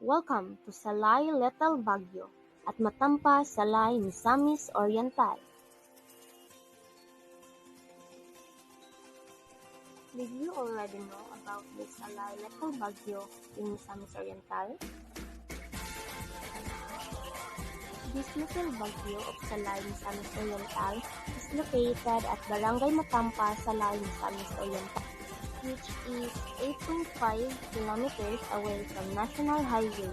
Welcome to Salay Little Baguio at Matampa Salay Misamis Oriental. Did you already know about the Salay Little Baguio in Misamis Oriental? This little Baguio of Salay Misamis Oriental is located at Barangay Matampa, Salay Misamis Oriental, which is 8.5 kilometers away from National Highway.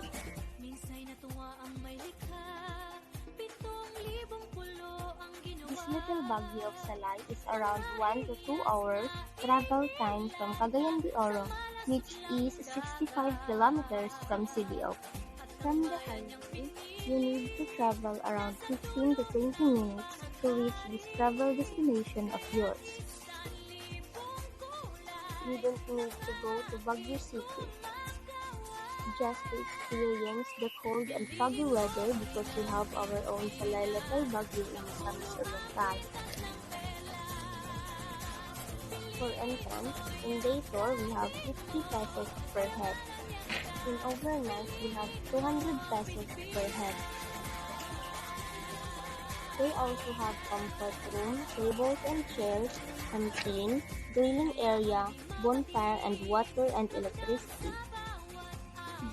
This little Baguio of Salay is around 1 to 2 hours travel time from Cagayan de Oro, which is 65 kilometers from CDO. From the highway, you need to travel around 15 to 20 minutes to reach this travel destination of yours. You don't need to go to Baguio City just to experience the cold and foggy weather because we have our own Salay Little Baguio in Misamis Oriental. For entrance, in day tour we have 50 pesos per head. In overnight we have 200 pesos per head. They also have comfort room, tables and chairs, canteen, grilling area, bonfire and water and electricity.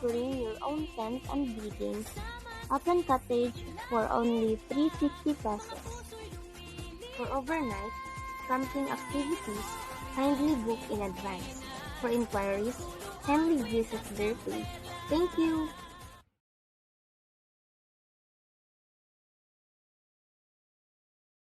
Bring your own tent and bedding. Open cottage for only 350 pesos. For overnight camping activities, kindly book in advance. For inquiries, kindly visit their page. Thank you!